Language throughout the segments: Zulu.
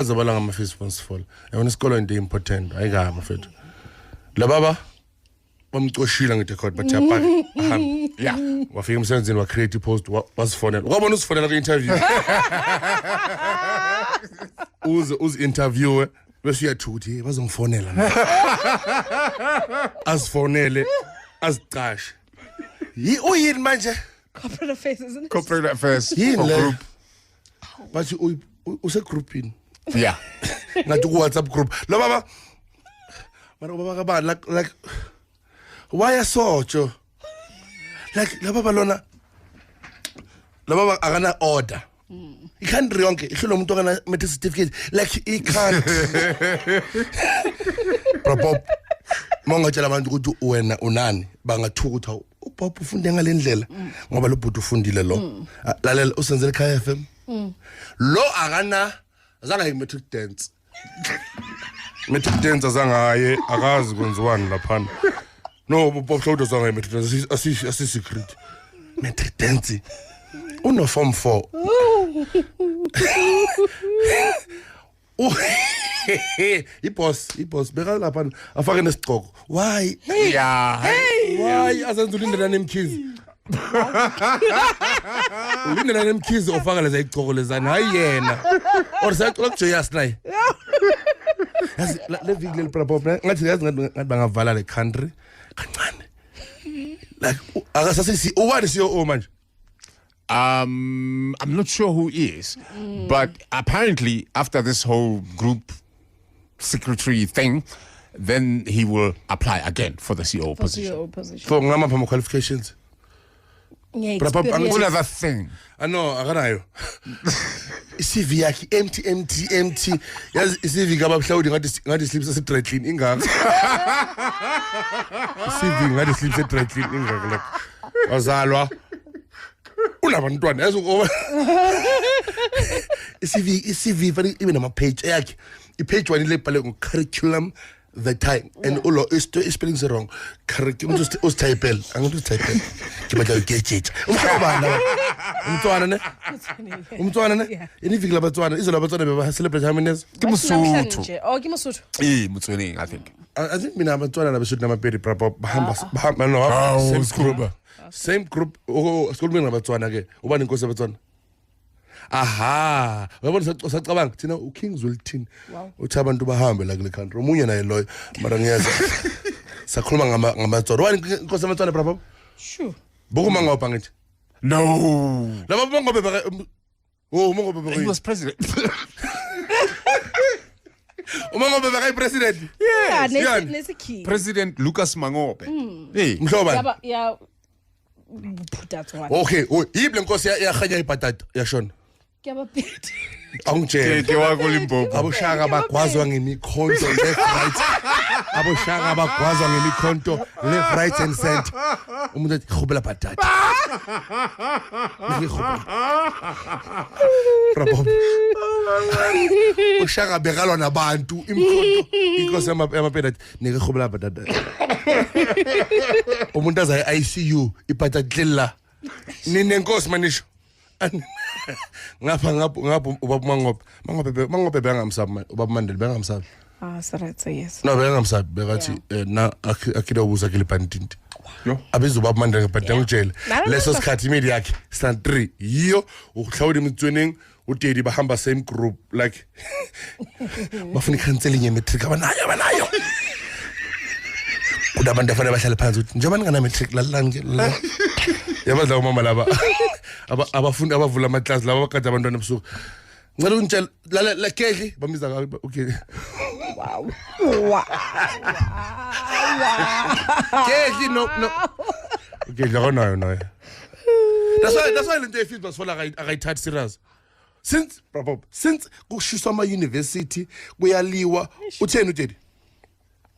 azabala ngama-responsible yabona isikolo into important ayikama mfethu la baba bamcoshila ngerecord bathi apaka yeah wafika emsebenzini wa create post wasifonela wabona usifonela ku-interview uzi interview bese uyathuthi bazongifonela asifonele azicashe uyini manje Corporate affairs, isn't it? Corporate affairs yini le group. bathi use groupini Yeah. ngathi ku WhatsApp group lo baba mara baba ka like why asotsho like la baba lona la baba akana order i-country yonke ihlelo umuntu akana medical certificate like he can't bro mongatshela abantu ukuthi wena unani bangathuka ukuthi ubaba ufunde ngalendlela ngoba lo bhuti ufundile lo lalela usenzele ekhaya FM lo akana azange i-metric dance azangaye akazi kwenziwani laphana no Bob Showdo azange i-metric dance asi secret metric dance uno form 4 iboss beka lapha afake nesigqoko why Yeah. why azenza ulindela nemkhizi ulindela nemkhizi ofaka leza igqoko lezana hayi yena or sayacela kujoyous naye yazi le viki le problem ngathi ngathi bangavala le country kancane like akasasi uwani CEO manje I'm not sure who is, but apparently after this whole group secretary thing, then he will apply again for the CEO position. for ngama qualifications Yeah, Brapa, experience. Another thing. ano akanayo iCV yakhe empty yazi iCV kabahlawudi ngathi sleeps ase dry clean ingaka iCV ngathi sleeps ase dry clean ingaka like wazalwa unabantwana yazi ngoba iCV fani ibe nama page yakhe ipage one ile bhale ngo curriculum the time and ulo spelling is wrong curriculum just type angithi type kibaja ugejeje umntwana ne iniviki labatswana izo labatswana beba celebrate how many days Kimusuthu. Oh, Kimusuthu. Mutsweni, I think. I think mina abatswana labeshuthi namapedi proper bahamba no same group school nabatswana ke ubani inkosi abatswana aha uyabona sacabanga thina uKings Wilton uthi abantu bahambe la kule country omunye naye loyo mara ngiyaza sakhuluma ngamatswana wani inkosi abatswana proper Sure. bokuma ngopha ngithi No. laba mongobe baka mongobe He was president. umongobe baka president Yeah, Siyani? nesikhi. President Lucas Mangobe. Hey. mhloba Yeah. That's one. okay yible inkosi yakhanya ibhatata yashona Kuyabaphethe. awungitshela Ke wa Limpopo. aboshaka bagwazwa ngemikhonto left right aboshaka bagwazwa ngemikhonto left right and center umuntu ethi khobela bhatata Bravo ushaka bekalwa nabantu imikhonto inkosi yamapeda nike khobela bhatata umuntu aza ICU ibhatata hlella nine nkosi manisho ngapha ubaba mangobe bengamsabi ubaba Mandela bengamsabi Saratsa, yes. no bengamsabi bekathi na akida ubuza kile pantinti abezu ubaba Mandela ngebhadla ngijele leso sikhathi media yakhe stand 3 yiyo ukuhlawula imitswening uDedi bahamba same group like bafuna counseling yemetric abanayo kudabantu afanele bahlale phansi uthi njengoba ningana metric lalani yabadla umama laba abafundi abavula ama class laba bakade abantwana ebusuku ngicela ungitshela la Kedli bamiza okay Wow. Kedli no okay lakonayo nayo that's why lento efeed basfola akayithathi serious since kushiswa ama university kuyaliwa utheni uDedi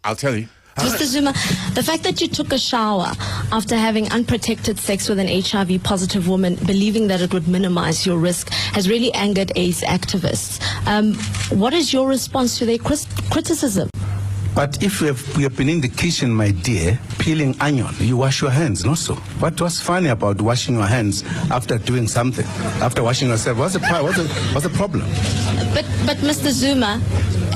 I'll tell you. Mr. Zuma, the fact that you took a shower after having unprotected sex with an HIV-positive woman, believing that it would minimize your risk, has really angered AIDS activists. What is your response to their criticism? But if we have been in the kitchen, my dear, peeling onion, you wash your hands, not so. What was funny about washing your hands after doing something, after washing yourself? What's the problem? But Mr. Zuma,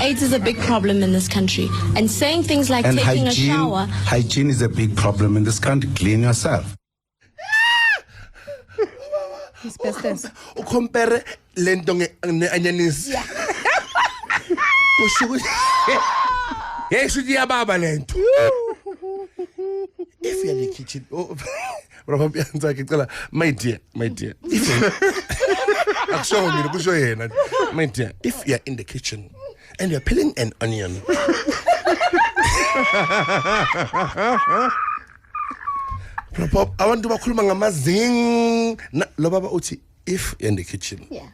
AIDS is a big problem in this country, and saying things like And taking a shower. hygiene is a big problem in this country. Clean yourself. Asbestos. Compare lento ne-anyanisi. Kusho ukuthi hey shuthi yababa lento. If you're in the kitchen, bro, my dear, my dear, if you're in the kitchen and you're peeling an onion, I want to call my zing. If you're in the kitchen, Yeah.